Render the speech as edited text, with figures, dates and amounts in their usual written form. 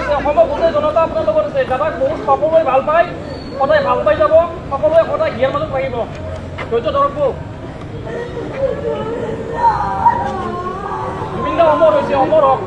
আছে অসমৰ গোটেই জনতা আপোনাৰ লগত আছে দাদাক বহুত সকলোৱে ভাল পায় সদায় ভাল পাই যাব সকলোৱে সদায় হিয়াৰ মাজত থাকিব ধৈৰ্য ধৰক জুবিন দা অমৰ হৈছে অমৰ হওক